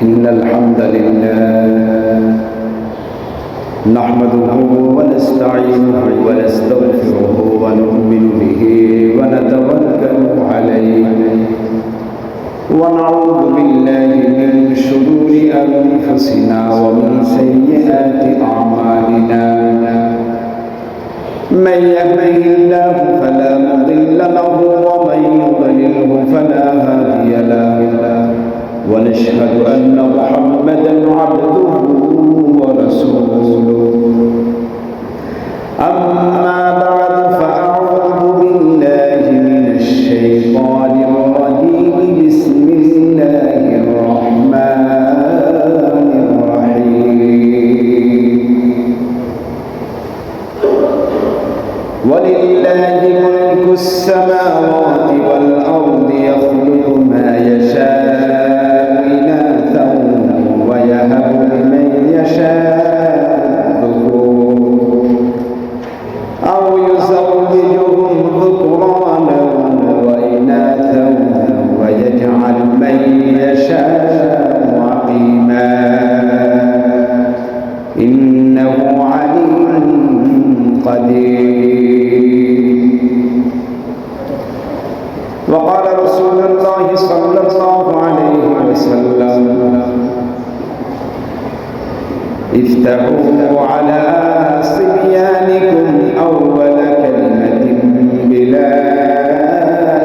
إن الحمد لله نحمده ونستعينه ونستغفره ونؤمن به ونتوكل عليه ونعوذ بالله من شرور أنفسنا ومن سيئات أعمالنا من يهده الله فلا مضل له ومن يضلله فلا هادي له ونشهد أن محمدا عبده ورسوله أما بعد فأعوذ بالله من الشيطان الرجيم بسم الله الرحمن الرحيم ولله ملك السماوات والأرض يخلق ما يشاء ويهب لمن يشاء أو يزوجهم ذكرانا وإناثا ويجعل من يشاء عقيما إنه عليم قدير. وقال رسول الله صلى الله عليه وسلم افتحوا على صبيانكم أول كلمة بلا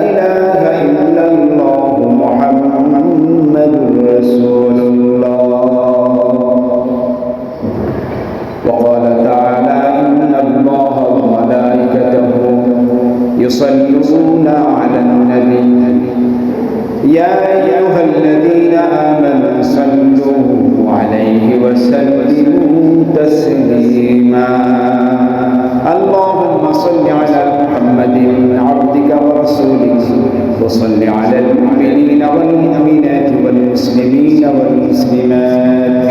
إله إلا الله محمد رسول الله. وقال تعالى إن الله وملائكته يصلون على النبي يا أيها الذين آمنوا صلوا عليه وسلموا تسليما. اللهم صل على محمد عبدك ورسولك وصل على المؤمنين والمؤمنات والمسلمين والمسلمات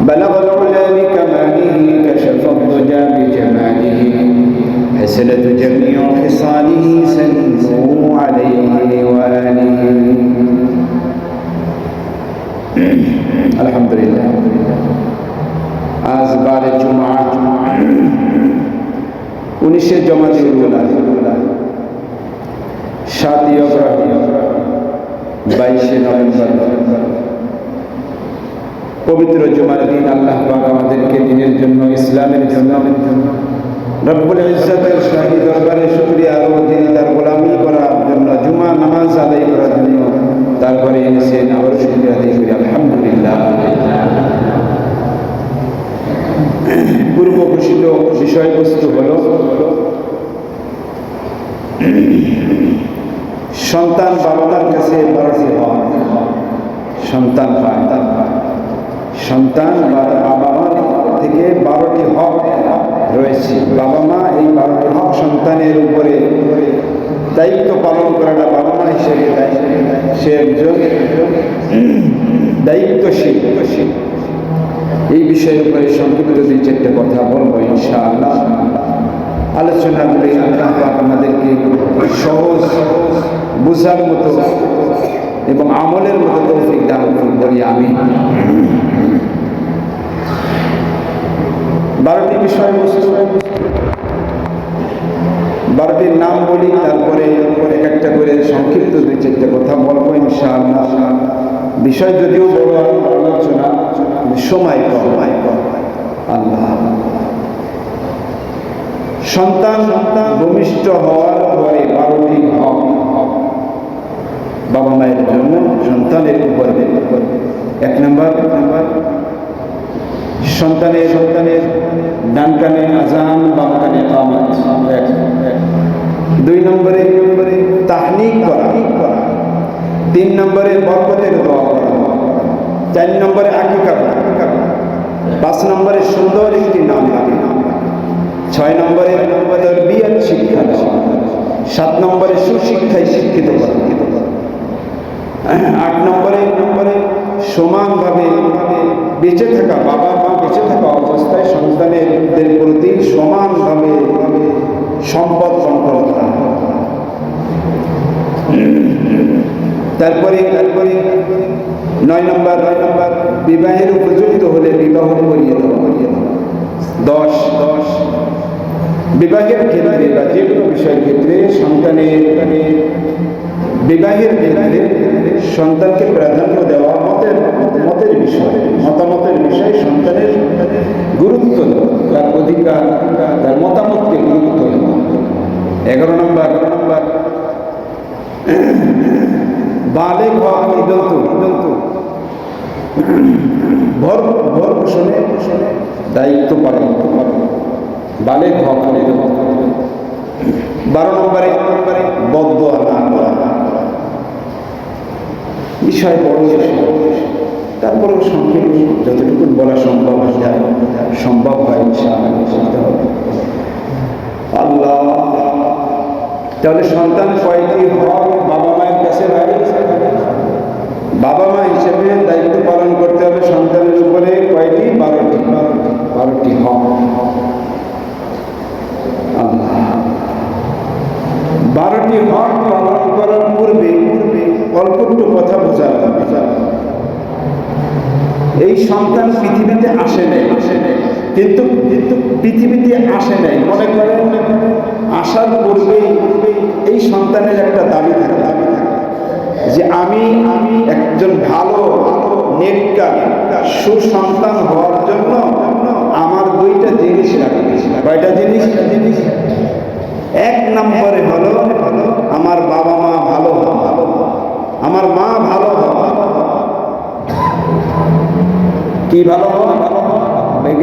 بلغ العلا بكماله كشف الضجى بجماله حسنة جميع خصاله سلموا عليه وآله. আলহামদুলিল্লাহ আজ বারে জুমা 19শে জমাতুল উলা 7 অগ্রহায়ণ 22শে নভেম্বর পবিত্র জুমার দিন আল্লাহ পাক আমাদেরকে দিনের জন্য ইসলামের জন্য রব্বুল ইজ্জতের শাহী দরবারে শুকরিয়া ও তিনি তার গোলামি করার জন্য জুমা নামাজ আদায় করার জন্য তারপরে এনেছেন আবার শুকরিয়া আদায় করি আলহামদুলিল্লাহ। পূর্ব ঘোষিত বিষয়বস্তু হল সন্তান বাবার কাছে বারোটি হক সন্তান পায় সন্তান বাবা মা থেকে 12টি হক রয়েছে। বাবা মা এই 12টি হক সন্তানের উপরে দায়িত্ব পালন করাটা বাবা মা হিসেবে সে একজন দায়িত্বশীল। এই বিষয়ের উপরে সংক্ষিপ্ত 2-4টা কথা বলবো ইনশাআল্লাহ। আলোচনা করে আল্লাহ পাক আমাদেরকে সহজ বুঝার মতো এবং আমলের মতো তৌফিক দান করুন বলি আমি। 12টি বিষয়বস্তু 12টির নাম বলি, তারপরে এক একটা করে সংক্ষিপ্ত 2-4টা কথা বলবো ইনশাআল্লাহ। বিষয় যদিও বড় আলোচনা, সময় কম। আল্লাহ সন্তান ভূমিষ্ঠ হওয়ার পরে 12টি হক বাবা মায়ের জন্য সন্তানের উপরে। 1 নম্বর সন্তানের ডান কানে আযান বাম কানে ইকামত। 2 নম্বরে তাহনিক করা। 3 নম্বরে বরকতের দোয়া করা। 4 নম্বরে আকিকা করা। 5 নম্বরে সুন্দর একটি নাম রাখা। 6 নম্বরে তারবিয়ত শিক্ষা দেওয়া। 7 নম্বরে সুশিক্ষায় শিক্ষিত করা। 8 নম্বরে সমানভাবে বেঁচে থাকা, বাবা মা বেঁচে থাকা অবস্থায় সন্তানের প্রতি সমানভাবে সম্পদ বন্টন করা। তারপরে 9 নম্বর বিবাহের উপযুক্ত হলে বিবাহ করিয়ে দেওয়া। 10 বিবাহের ক্ষেত্রে বা যে কোনো বিষয়ের ক্ষেত্রে সন্তানের বিবাহের ক্ষেত্রে সন্তানকে প্রাধান্য দেওয়া মতের বিষয়, মতামতের বিষয়, সন্তানের গুরুত্ব দেওয়া, তার অধিকার, তার মতামতকে গুরুত্ব দেওয়া। 11 নম্বর বালেগ হওয়া পর্যন্ত ভর পোষণে দায়িত্ব পালন, বালেগ হওয়া পর্যন্ত। 12 নম্বরে বদদোয়া না করা, বিষয় বড় বিষয়, তারপরেও সংক্ষেপ যতটুকু বলা সম্ভব হয় করতে হবে। আল্লাহ, তাহলে সন্তান কয়টি হক বাবা মায়ের কাছে ভাই? বাবা মা হিসেবে দায়িত্ব পালন করতে হবে সন্তানের উপরে কয়টি? 12টি হক। আল্লাহ, 12টি হক পালন করার পূর্বে অল্প একটু কথা বোঝা। এই সন্তান পৃথিবীতে আসে নাই, কিন্তু পৃথিবীতে আসে নাই মনে করেন আসার পূর্বেই এই সন্তানের একটা দাবি থাকে যে আমি একজন ভালো নেককার সুসন্তান হওয়ার জন্য আমার 2টা জিনিস লাগে। কয়টা জিনিস? 1 নম্বরে হলো আমার বাবা মা ভালো হওয়া, আমার মা ভালো হওয়া। কি ভালো হওয়া?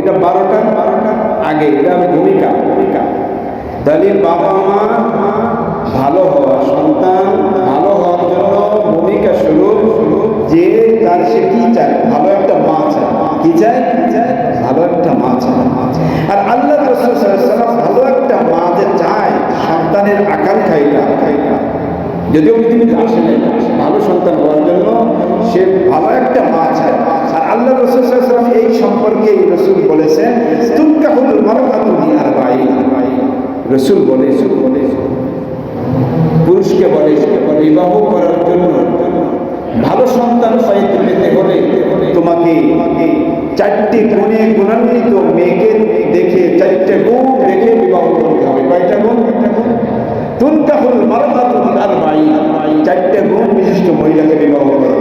এটা 12টা আগে, এটা আমি ভূমিকা। তাহলে বাবা মা ভালো হওয়া, সন্তান ভালো হওয়ার জন্য ভূমিকা শুরু যে তার সে কি চায়? ভালো একটা মা চায়। কি চায়? ভালো একটা মা চায়। আর আল্লাহ রাসূল সাল্লাল্লাহু আলাইহি ওয়াসাল্লাম ভালো একটা মা যে চায়, সন্তানের আকাঙ্ক্ষা এটা। যদিও পৃথিবীতে আসে নাই ভালো সন্তান হওয়ার জন্য, সে ভালো একটা মা চায়। আর আল্লাহ রাসূল সাল্লাল্লাহু আলাইহি ওয়াসাল্লাম এই সম্পর্কে রাসূল বলেছেন তুনকাহুল মারআতু লিআরবাঈন। রাসূল বলে পুরুষকে বলে বিবাহ করার জন্য ভালো সন্তান পেতে হলে তোমাকে 4টি গুণে গুণান্বিত মেয়েকে দেখে 4টে গুণ দেখে বিবাহ করতে হবে। কয়টা গুণ? তুনকাহুল মারআতু লিআরবাঈন, 4টে গুণ বিশিষ্ট মহিলাকে বিবাহ করা।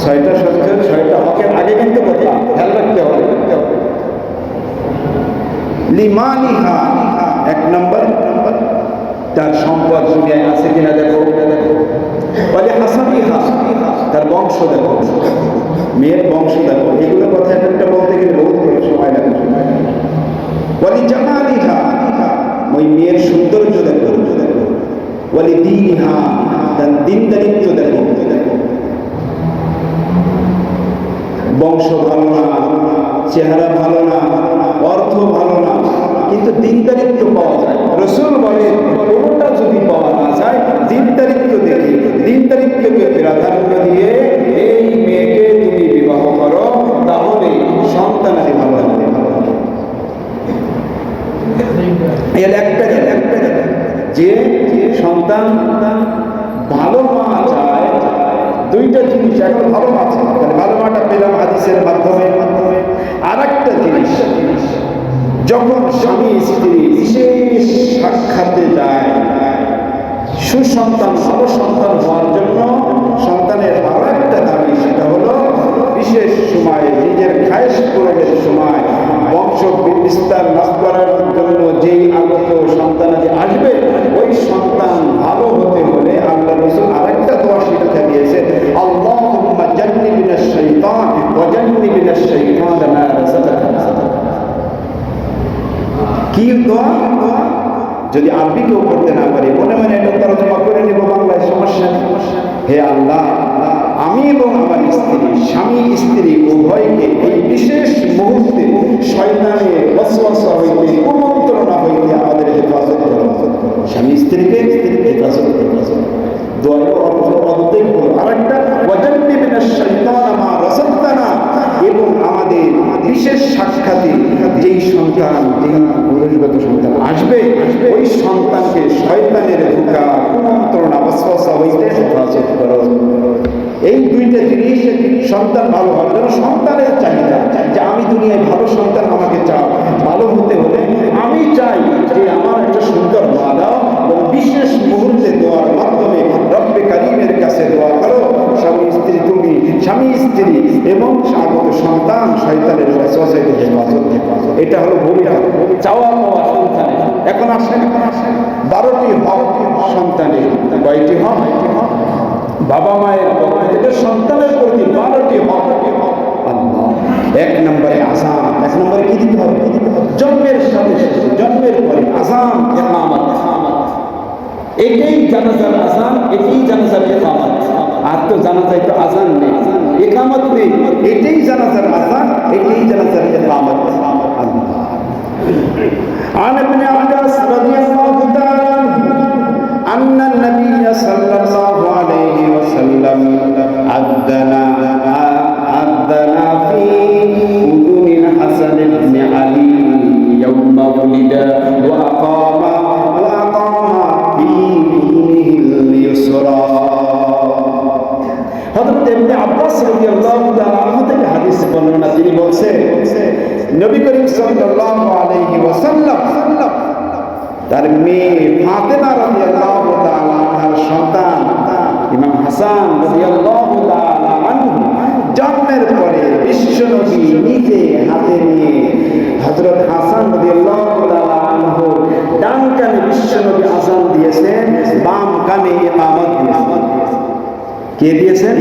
6টা শর্ত, 6টা হকের আগে কিন্তু কথা খেয়াল রাখতে হবে। লিমানিহা, 1 নম্বর তার সম্পদ দুনিয়ায় আছে কিনা দেখো। বলে হাসাবিহা, তার বংশ দেখো, মেয়ের বংশ দেখো। এগুলো কথা একটা বলতে গেলে বহুত সময় লাগে। বলি জামালিহা, ওই মেয়ের সৌন্দর্য দেখো। বলি দীনহা, তার দিনদারিত্ব দেখো। বংশ ভালো না, চেহারা ভালো না, অর্থ ভালো না, কিন্তু দিনদারিত্ব পাওয়া যায়। রাসূল বলে কোনটা যদি পাওয়া না যায়, দিনদারিত্ব দেখে দিনদারিত্বকে প্রাধান্য দিয়ে এই মেয়েকে তুমি বিবাহ করো, তাহলে সন্তানাদি ভালো হবে। এর একটা যে সন্তান ভালো মা চায়, 2টা জিনিস। এখন ভালো মা চায়, ভালো মাটা পেলাম হাদিসের মাধ্যমে। আর একটা জিনিস, যখন স্বামী স্ত্রী বিশেষ সাক্ষাতে যায়, সুসন্তান ভালো সন্তান হওয়ার জন্য সন্তানের আরো একটা দাবি, সেটা হলো বিশেষ সময়ে নিজের খায়েশ পূরণের সময় বংশ বিস্তার লাভ করার জন্য যেই আগত সন্তানাদি আসবে, ওই সন্তান ভালো হতে হলে আল্লাহ রাসূল আরেকটা দোয়া শিক্ষা দিয়েছে, আল্লাহুম্মা জান্নিবনাশ শাইতান ওয়া জান্নিবনাশ শাইতানা মা রাযাকতানা। কি দোয়া? যদি আরবি কেউ করতে না পারে, মনে এটা তরজমা করে নেব বাংলায়, সমস্যা। হে আল্লাহ, আমি এবং আমার স্ত্রী, স্বামী স্ত্রী উভয়কে এই বিশেষ মুহূর্তে শয়তানের ওয়াসওয়াসা হইতে, কুমন্ত্রণা হইতে আমাদের হেফাজত করো। স্বামী স্ত্রীকে হেফাজত করো। দোয়ার অর্ধেক হলো। আরেকটা ওয়াজান্নিবনাশ শাইতানা মা রাযাকতানা, এবং আমাদের বিশেষ সাক্ষাতে যেই সন্তান, যেই পুরুষগত সন্তান আসবে, ওই সন্তানকে শয়তানের ধোঁকা, কুমন্ত্রণা, ওয়াসওয়াসা হইতে সন্তান ভালো হবে, যেন সন্তানের চাহিদা যে আমি দুনিয়ায় ভালো সন্তান আমাকে চাও, ভালো হতে হলে আমি চাই যে আমার একটা সুন্দর মা দাও, এবং বিশেষ মুহূর্তে দোয়ার মাধ্যমে রব্বে কারিমের কাছে দোয়া করো, স্বামী স্ত্রী তুমি, স্বামী স্ত্রী এবং স্বাগত সন্তান শয়তানের ওয়াসওয়াসা থেকে হেফাজত। এটা হলো ভূমিকা চাওয়া পাওয়া সন্তানের। এখন আসেন 12টি হক সন্তানের। কয়টি হক? বাবা মায়ের পক্ষ থেকে সন্তানের প্রতি 12টি হক। আল্লাহ, 1 নম্বরে আযান। 1 নম্বরে কি দিতে হবে? জন্মের সাথে সাথে, জন্মের পরে আযান, ইকামত। এটাই জানাজার আযান, এটাই জানাজার ইকামত। আর তো জানাজায় তো আযান নেই, ইকামত নেই, এটাই জানাজার আযান, এটাই জানাজার ইকামত। আল্লাহ। عن ابن عباس رضي الله تعالى عنه أن النبي صلى الله عليه وسلم أذن في أذن الحسن بن علي يوم ولد وأقام في أذنه اليسرى। হযরত ইবনে আব্বাস রাদিয়াল্লাহু তাআলা আনহু থেকে হাদিস বর্ণনা, তিনি বলছেন নবী করিম সাল্লাল্লাহু আলাইহি ওয়াসাল্লাম তার মেয়ে ফাতেমা রাদিয়াল্লাহু তাআলা আনহার সন্তান ইমাম হাসান রাদিয়াল্লাহু তাআলা আনহু জন্মের পরে বিশ্বনবী নিজে হাতে নিয়ে হযরত হাসান রাদিয়াল্লাহু তাআলা আনহু ডান কানে বিশ্বনবী আযান দিয়েছেন, বাম কানে ইকামত দিয়েছেন। কে দিয়েছেন?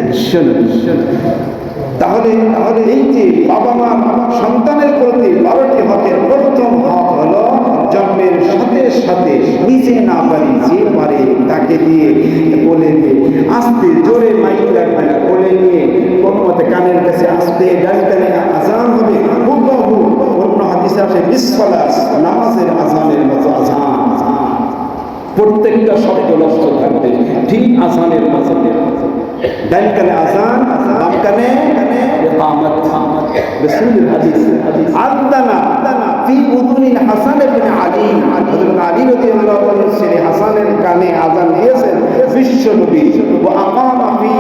বিশ্বনবী। তাহলে এই যে বাবা মা সন্তানের প্রতি 12টি হকের প্রথম হক হলো জন্মের সাথে সাথে নিজে না পারি যে পারে তাকে দিয়ে কোলে নিয়ে আস্তে, জোরে মাইক রাখবে না, কোলে নিয়ে কোনো মতে কানের কাছে আস্তে ডান কানে আযান হবে। হুবহু অন্য হাদিসে আছে বিসসালাত, নামাজের আযানের মতো আযান। প্রত্যেকটা শব্দ লক্ষ্য থাকবে ঠিক আযানের মতো। ডান কানে আযান, বাম কানে ইকামত। রাসূলের হাদিস আযানা ফি উযুনিল হাসান ইবনে আলী, হযরত আলী রাদিয়াল্লাহু আনহু ছেলে হাসানের কানে আযান দিয়েছেন বিশ্বনবী। ওয়া আকামা ফি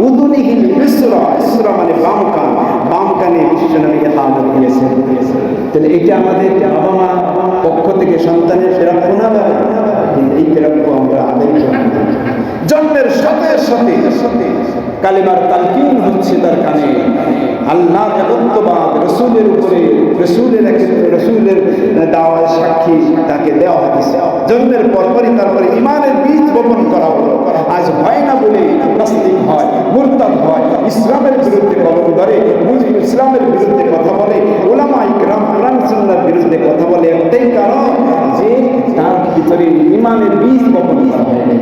উযুনিহিল ইসরা, ইসরা মানে বাম কান, বাম কানে বিশ্বনবী ইকামত দিয়েছেন। তাহলে এটা আমাদের বাবা মা পক্ষ থেকে সন্তানের প্রাপ্য না, কিন্তু এই প্রাপ্য আমরা আদায় করি। জন্মের সাথে সাথে কালিমার তালকিন হচ্ছে তার কানে, আল্লাহর একত্ববাদ, রাসূলের উপরে রাসূলের দাওয়ার সাক্ষী তাকে দেওয়া হয়েছে। জন্মের পরপরই তারপরে ইমানের বীজ বপন করা হলো। আজ হয় না বলে নাস্তিক হয়, মুরতাদ হয়, ইসলামের বিরুদ্ধে কলম ধরে, ইসলামের বিরুদ্ধে কথা বলে, উলামায়ে কেরাম কোরআন সুন্নাহর বিরুদ্ধে কথা বলে। একটাই কারণ যে তার ভিতরে ইমানের বীজ বপন করা হয়নি।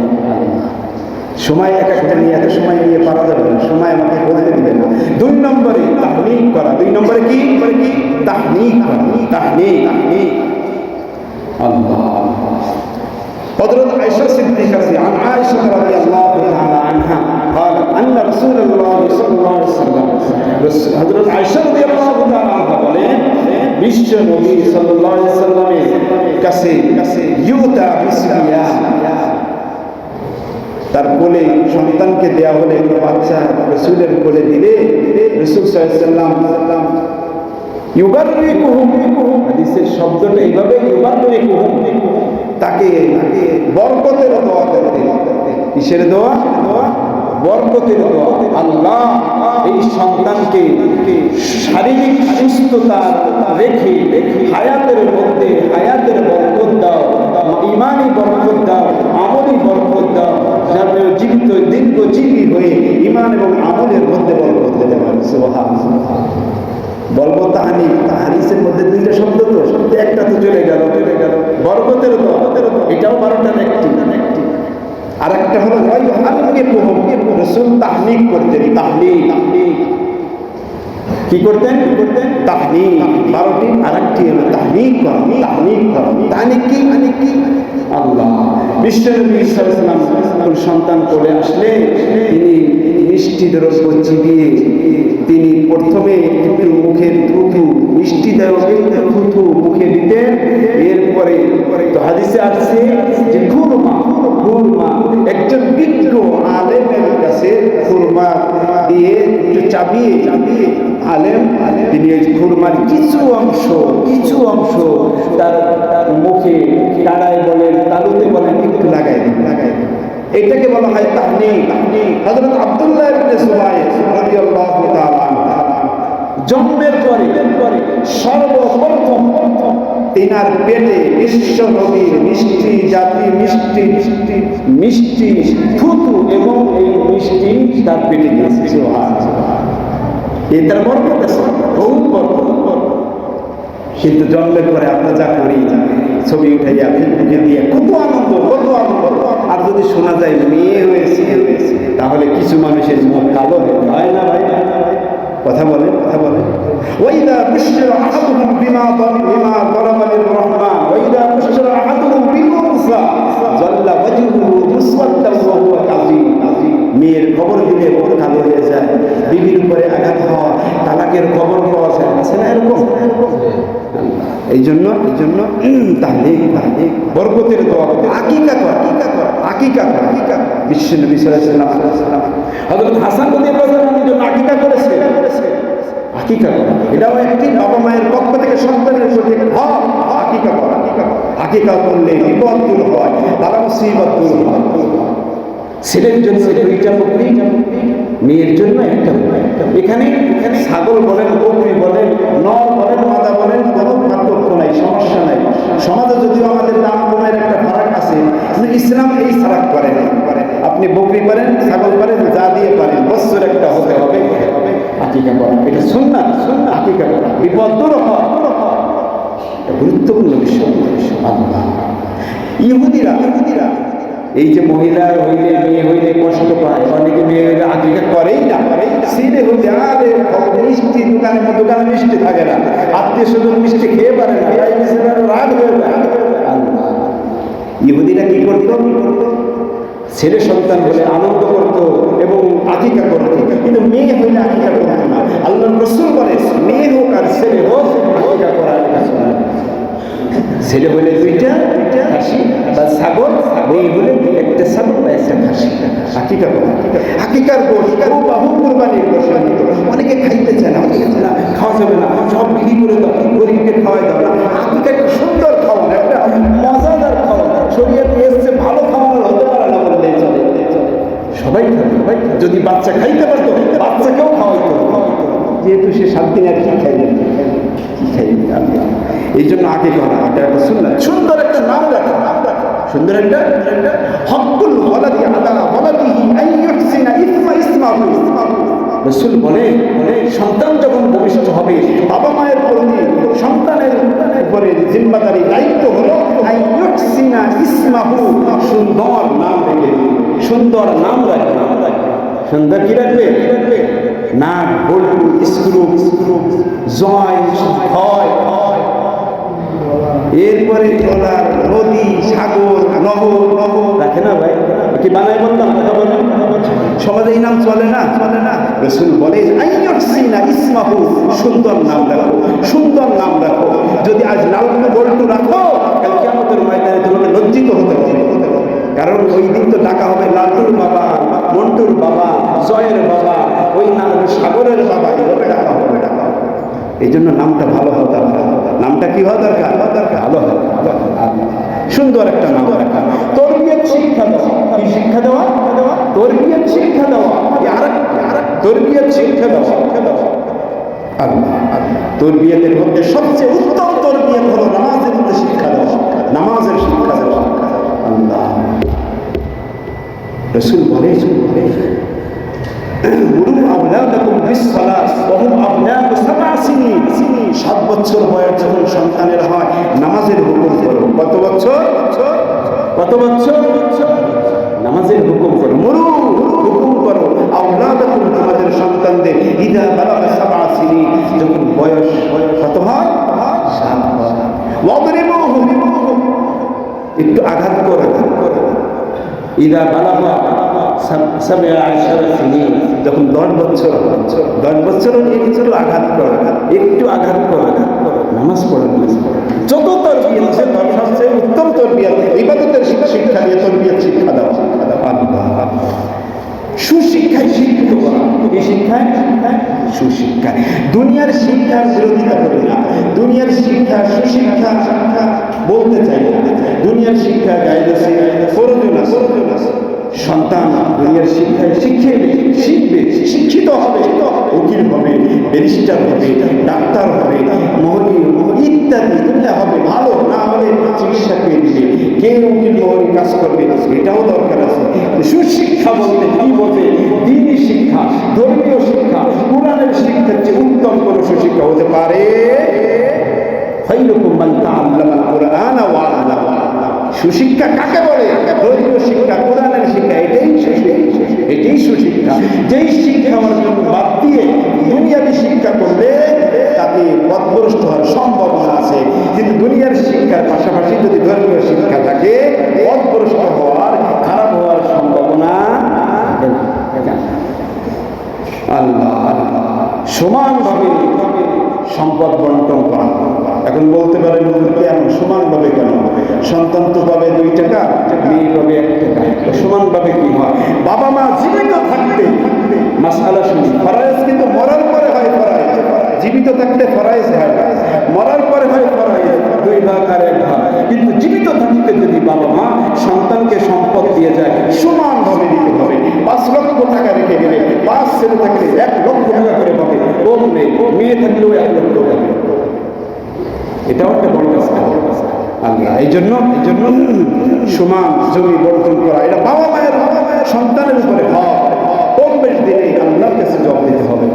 সময় এক একটা নিয়ে এত সময় নিয়ে পারা যাবে না, সময় আমাকে বলতে দিবে না। 2 নম্বরে তাহনিক করা। 2 নম্বরে কি? তাহনিক করা। তাহনিক। আল্লাহ। হযরত আয়েশা সিদ্দিকা عن عائشة رضي الله تعالى عنها قالت أن رسول الله صلى الله عليه وسلم হযরত আয়েশা রাদিয়াল্লাহু তাআলা আনহা বলেন বিশ্ব নবী সাল্লাল্লাহু আলাইহি ওয়াসাল্লামের কাছে ইউতা বিসমিয়া, তার কোলে সন্তানকে দেয়া হলে একটা বাচ্চা রাসূলের কোলে দিলে রাসূল সাল্লাল্লাহু আলাইহি ওয়াসাল্লাম ইউবাররিকুহুম, হাদিসের শব্দটা এইভাবে ইউবাররিকুহুম, তাকে বরকতের দোয়া করতেন। কিসের দোয়া? বরকতের দোয়া। আল্লাহ এই সন্তানকে শারীরিক সুস্থতা রেখে হায়াতের মধ্যে হায়াতের বরকত দাও, ইমানি বরকত দাও, আমলি বরকত দাও, যেন জীবিত দীর্ঘজীবী হয়ে ইমান এবং আমলের মধ্যে বরকত দিতে পারে। সুবহানাল্লাহ। বলবো তাহারিসের মধ্যে 2টা শব্দ, তো শব্দ একটা তো চলে গেল। বরকতের দোয়া, এটাও 12টার একটি। আর একটা হলো রাসূল তাহনিক করতেন। তাহনিক কি করতেন? তাহনিক। 12টি আর একটি হলো তাহনিক করা। তাহনিক কি? আল্লাহ বিশ্বনবী সাল্লাল্লাহু আলাইহি ওয়াসাল্লাম সন্তান কোলে আসলে তিনি মিষ্টি দ্রব্য চিবিয়ে তিনি প্রথমে একটু মুখের থুথু, মিষ্টি দেওয়া একটু থুথু মুখে দিতেন। এরপরে তো হাদিসে আসছে যে খুরমা, একজন বিজ্ঞ আলেমের কাছে খুরমা দিয়ে অংশ তার মুখে, টাড়ায় বলেন, তালুতে বলেন, একটু লাগাই দিন। এটাকে বলা হয় তাহনীক। হযরত আব্দুল্লাহ ইবনে জুবাইর রাদিয়াল্লাহু তাআলা জন্মের পরে সর্বপ্রথম তিনার পেটে বিশ্ব নবীর মিষ্টি জাতি, মিষ্টি থুতু এবং এই মিষ্টি তার পেটে গিয়েছে। এটার বরকত আছে, বহুত বরকত। কিন্তু জন্মের পরে আমরা যা করি, ছবি উঠাইয়া ফেসবুকে দিয়ে কত আনন্দ। আর যদি শোনা যায় মেয়ে হয়েছে, তাহলে কিছু মানুষের মুখ কালো হয় না ভাই? কথা বলে। ওয়াইদা বুশিরা আহাদুহুম বিমা দারাবা লিররহমান ওয়াইদা বুশিরা আহাদুহুম বিউনসা যাল্লা ওয়াজহুহু মুসওয়াদ্দান ওয়া হুয়া কাযীম। মেয়ের খবর দিলে ওর কালো হয়ে যায়, বিবির উপরে আঘাত হওয়া, তালাকের খবর পাওয়া যায়, আছে না এরকম? এই জন্য তাহলে বরকতের দোয়া, আকিকা কর। বিশ্ব নবী সাল্লাল্লাহু আলাইহি ওয়াসাল্লাম হযরত হাসান রাদিয়াল্লাহু আনহুর জন্য আকিকা করেছে। আকিকা করা এটাও একটি বাবা মায়ের পক্ষ থেকে সন্তানের প্রতি হক। আকিকা করলে বিপদ দূর হয়, বালা মুসিবত দূর হয়। ছেলের জন্য 2টা বকরি, মেয়ের জন্য 1টা বকরি। এখানে ছাগল বলেন, বকরি বলেন, নর বলেন, মাদা বলেন, কোনো পার্থক্য নাই, সমস্যা নাই। সমাজে যদিও আমাদের দাম কমের একটা ফারাক আছে, কিন্তু ইসলাম এই ফারাক করে না। আপনি বকরি পারেন, ছাগল পারেন, যা দিয়ে পারেন, বছর একটা হতে হবে আকিকা করা। এটা সুন্নাত। আকিকা করা বিপদ দূর হয়, গুরুত্বপূর্ণ বিষয়। আল্লাহ ইহুদিরা এই যে মহিলা হইলে, মেয়ে হইলে কষ্ট পায়, অনেকে মেয়ে হইলে আকিকা করেই না। ছেলে হইলে আরে মিষ্টি দোকানে মিষ্টি থাকে না, আত্মীয় স্বজন মিষ্টি খেয়ে পারে না, রাগ হয়ে যায়। আল্লাহ ইহুদিরা কি করতো? ছেলে সন্তান হলে আনন্দ করত এবং আকিকা করত, কিন্তু মেয়ে হইলে আকিকা করত না। আল্লাহর রাসূল বলে মেয়ে হোক আর ছেলে হোক আকিকা করার কিছু না। ছেলে হলে 2টা খাসি বা ছাগল, মেয়ে হলে 1টা ছাগল বা 1টা খাসি। আকিকা করা, আকিকার গোশত বাহু কুরবানির গোশত অনেকে খাইতে চায় না, খাওয়া যাবে না, সব বিক্রি করে দাও, গরিবকে খাওয়াই দাও না। আকিকা একটা সুন্দর খাওয়ান, একটা মজাদার খাওয়ান, শরীয়তে এসেছে ভালো খাওয়ানোর হতে পারে না বললেই চলে। সবাই যদি বাচ্চা খাইতে পারতো, বাচ্চাকেও খাওয়াইতো, যেহেতু সে 7 দিন আর কি খাইবে। এই জন্য আগে করা একটা সুন্নাত। সুন্দর একটা নাম রাখা, সুন্দর একটা হকুল ওয়ালাদি আলা ওয়ালাদিহি আন ইহসিনা ইসমাহু। রাসূল বলে সন্তান যখন ভবিষ্যৎ হবে, বাবা মায়ের প্রতি সন্তানের উপরে জিম্মাদারি, দায়িত্ব হলো আন ইহসিনা ইসমাহু, সুন্দর নাম রেখে, সুন্দর নাম রাখবে। সুন্দর কি রাখবে? নাক, বল্টু, স্ক্রু, জয়, হয়, এরপরে ট্রলার, নদী, সাগর, নহর রাখে না ভাই? কি বানাই বললাম? কথা বলেন, সমাজে এই নাম চলে না। রাসূল বলে আইয়ুহসিনা ইসমাহু, সুন্দর নাম রাখো। যদি আজ লালটু বল্টু রাখো, কাল কিয়ামতের ময়দানে তোমাকে লজ্জিত হতে হবে। কারণ ওই দিন তো ডাকা হবে লালটুর বাবা, মন্টুর বাবা, জয়ের বাবা, ওই নাম সাগরের বাবা, এভাবে ডাকা হবে। এই জন্য নামটা ভালো হওয়া দরকার। নামটা কি হওয়া দরকার? ভালো হয়, সুন্দর একটা নাম রাখা। তরবিয়ত শিক্ষা দেওয়া। কি শিক্ষা দেওয়া? তরবিয়ত শিক্ষা দেওয়া। তরবিয়ত শিক্ষা দেওয়া। তরবিয়তের মধ্যে সবচেয়ে উত্তম তরবিয়ত হলো নামাজের মধ্যে শিক্ষা দেওয়া, নামাজের শিক্ষা দেওয়া। আল্লাহ রাসূল বলে মুরু আওলাদাকুম বিসসালাত ওয়া হুম আবনাউ 7 সিনিন। 7 বছর বয়স যখন সন্তানের হয়, নামাজের হুকুম করো। কত বছর? নামাজের হুকুম করো। মুরু, হুকুম করো আওলাদাকুম, তোমাদের সন্তানদের, ইদা বালাগা 7 সিনিন, যখন বয়স কত হয়? 7 হয়। ওয়াদরিবুহুম, একটু আঘাত করো। ইদা বালাগা 17 সিনিন, যখন 10 বছর আঘাত করো, একটু আঘাত করো, নামাজ পড়ো। যত তরবিয়ত আছে, সবচেয়ে উত্তম তরবিয়ত ইবাদতের শিক্ষা দিয়ে তরবিয়ত শিক্ষা দাও। সুশিক্ষায় শিক্ষিত করা, এই শিক্ষায় সুশিক্ষা। দুনিয়ার শিক্ষার বিরোধিতা করি না, দুনিয়ার শিক্ষা সুশিক্ষা বলতে চাই না। দুনিয়ার শিক্ষা গাইডেছে, প্রয়োজন আছে। সন্তান দুনিয়ার শিক্ষায় শিখবে, শিক্ষিত হবে, উকিল হবে, ব্যারিস্টার হবে, ডাক্তার হবে, মোহরি ইত্যাদি দুনিয়া হবে। ভালো না হলে চিকিৎসা পেয়ে দিবে, কে উকিল মোহরি কাজ করবে, এটাও দরকার আছে। সুশিক্ষা বলতে কি বলতে, দ্বীনি শিক্ষা, ধর্মীয় শিক্ষা, কোরআনের শিক্ষার যে উত্তম কোন সুশিক্ষা হতে পারে? খায়রুকুম মান তাআল্লামাল কুরআন ওয়া আল্লামা। সুশিক্ষা কাকে বলে? ধর্মীয় শিক্ষা, কোরআনের শিক্ষা, এটাই সুশিক্ষা। যেই শিক্ষা অর্জন বাদ দিয়ে দুনিয়াবী শিক্ষা করলে তাতে পথভ্রষ্ট হওয়ার সম্ভাবনা আছে। কিন্তু দুনিয়ার শিক্ষার পাশাপাশি যদি ধর্মীয় শিক্ষা থাকে, পথভ্রষ্ট হওয়ার, খারাপ হওয়ার সম্ভাবনা আল্লাহ সমানভাবে সম্পদ বন্টন করা। এখন বলতে পারেন কেন সমানভাবে কেন? সন্তান তো পাবে 2 টাকা, মেয়ে পাবে 1 টাকা, সমানভাবে কি হয়? বাবা মা জীবিত থাকতে মাসআলা শুনি, ফরজ কিন্তু মরার পরে হয় ফরজ। জীবিত থাকতে ফরজ হয়, মরার পরে হয় ফরজ, 2 ভাগ আর 1 ভাগ। কিন্তু জীবিত থাকতে যদি বাবা মা সন্তানকে সম্পদ দিয়ে যায়, সমানভাবে দিতে হবে। 5 লক্ষ টাকা রেখে গেলে 5 ছেলে থাকলে 1 লক্ষ টাকা করে পাবে, মেয়ে থাকলেও 1 লক্ষ পাবে। এটাও একটা বড় কাজ আল্লাহ। এই জন্য সমান জমি বন্টন করা, এটা বাবা মায়ের সন্তানের উপরে হক। কম বেশ দিলে আল্লাহর কাছে জবাব দিতে হবে।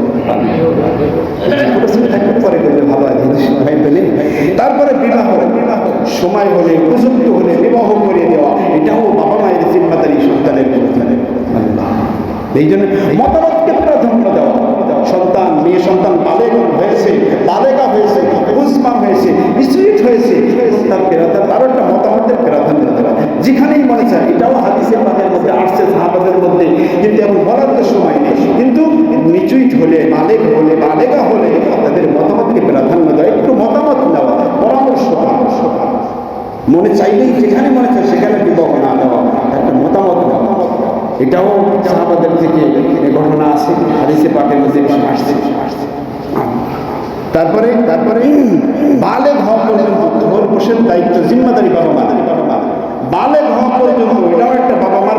পরে দিলে ভালো হয়, সময় পেলে। তারপরে বিবাহ সময় হলে, উপযুক্ত হলে বিবাহ করে দেওয়া, এটাও বাবা মায়ের জিম্মাদারি সন্তানের আল্লাহ। এই জন্য মতামতকে প্রাধান্য দেওয়া। সন্তান, মেয়ে সন্তান বালেগা হয়েছে, বুঝমান হয়েছে, স্ট্রিট হয়েছে, তার একটা মতামতের প্রাধান্য দেওয়া। যেখানেই মনে চায়, এটাও হাদিসের পাতের মধ্যে আসছে, সাহাবাদের মধ্যে, কিন্তু এখন বলার তো সময় নেই। কিন্তু নিচুইট হলে, বালেগা হলে তাদের মতামতকে প্রাধান্য দেওয়া, একটু মতামত নেওয়া, পরামর্শ মনে চাইলেই যেখানে মনে চায় সেখানে বিবাহ না দেওয়া, একটা মতামত নেওয়া। এটাও সাহাবাদের থেকে ঘটনা আছে, হাদিসে পাকের মধ্যে আসছে। তারপরে বালেগ হওয়া পর্যন্ত খোরপোশের দায়িত্ব, জিম্মাদারি বাবা মা। বালেগ হওয়া পর্যন্ত এটাও একটা বাবা মার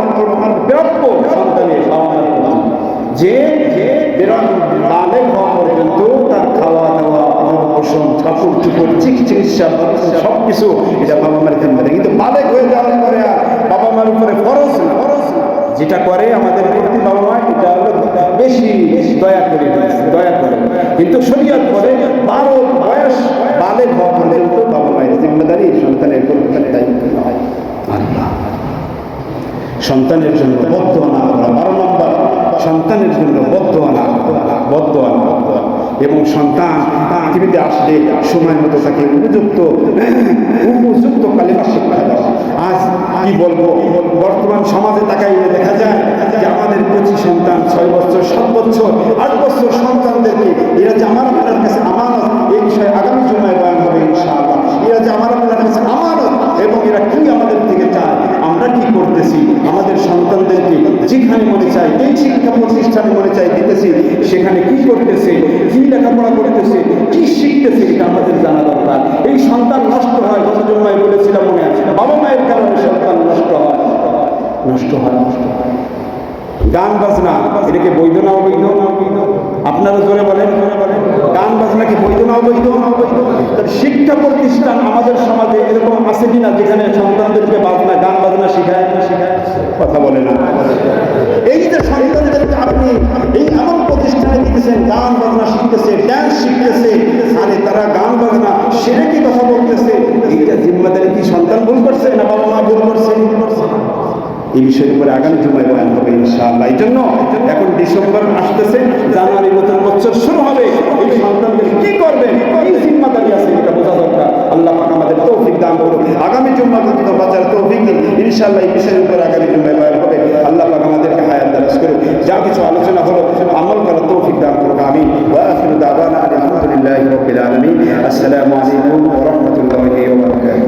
প্রাপ্য সন্তানের, বাবা মার যে বালেগ হওয়া পর্যন্ত তার খাওয়া দাওয়া, পোষণ, কাপড় চুপড়, চিকিৎসা, সবকিছু এটা বাবা মার জিম্মাদারি। কিন্তু বালেগ হয়ে যাওয়ার পরে আর বাবা মার উপরে ফরজ না। যেটা করে আমাদের প্রতি বাবা মা, এটা হলো বেশি দয়া করে। কিন্তু শরীয়ত করে 12 বয়স বালেগ হওয়া পর্যন্ত বাবা মায়ের জিম্মাদারি, সন্তানের দায়িত্ব হয়। আল্লাহ সন্তানের জন্য বদদোয়া না করা। 12 নম্বর, সন্তানের জন্য বদদোয়া না করা। এবং সন্তান পৃথিবীতে আসলে সময় মতো তাকে উপযুক্ত কালিমা শিক্ষা দেওয়া। আজ কি বলবো, বর্তমান সমাজে তাকাইলে দেখা যায় যে আমাদের কচি সন্তান 6 বছর, 7 বছর, 8 বছর সন্তানদেরকে, এরা যে আমার আপনার কাছে আমানত, এই বিষয়ে আগামী জুমায় বয়ান হবে ইনশাআল্লাহ। এরা যে আমার আপনার কাছে আমানত, এবং এরা কি আমাদের থেকে চায়, আমরা কি করতেছি, আমাদের সন্তানদেরকে যেখানে মনে চাই, এই শিক্ষা প্রতিষ্ঠানে মনে চাই দিতেছি, সেখানে কি করতেছে, কি লেখাপড়া করতেছে, কি শিখতেছে, এটা আমাদের জানা দরকার। এই সন্তান নষ্ট হয়, গত জন্মায় বলেছিলাম মনে আছে, বাবা মায়ের কারণে সন্তান নষ্ট হয়। গান বাজনা এটাকে বৈধ না অবৈধ? আপনারা জোরে বলেন, গান বাজনা কি বৈধ না অবৈধ? শিক্ষা প্রতিষ্ঠান আমাদের সমাজে এরকম আছে কিনা যেখানে সন্তানদেরকে গান বাজনা শেখায়? কথা বলে না। এই যে সন্তানদেরকে আপনি এই এমন প্রতিষ্ঠানে দিতেছেন, গান বাজনা শিখতেছে, ড্যান্স শিখতেছে, আরে তারা গান বাজনা সেরে কি কথা বলতেছে, এইটা জিম্মাদারি কি সন্তান ভুল করছে না বাবা মা ভুল করছে? এই বিষয়ের উপরে আগামী জুমায় বয়ান হবে ইনশাআল্লাহ। এই জন্য এখন ডিসেম্বর আসতেছে, জানুয়ারি নতুন বছর শুরু হবে। এই সন্তানদের কি করবেন, এই জিম্মাদারি আছে, এটা বোঝা দরকার। আল্লাহ পাক আমাদের তৌফিক দান করুন। আগামী জুম্মা পর্যন্ত বাঁচার তৌফিক দিন ইনশাআল্লাহ। এই বিষয়ের উপরে আগামী জুমায় বয়ান হবে। আল্লাহ পাক আমাদেরকে হায়াত দারাজ করুন। যা কিছু আলোচনা হলো আমল করার তৌফিক দান করুন। আমিন। ওয়া আখিরু দাওয়ানা আলহামদুলিল্লাহি রাব্বিল আলামিন। আসসালামু আলাইকুম ওয়া রাহমাতুল্লাহি ওয়া বারাকাতুহু।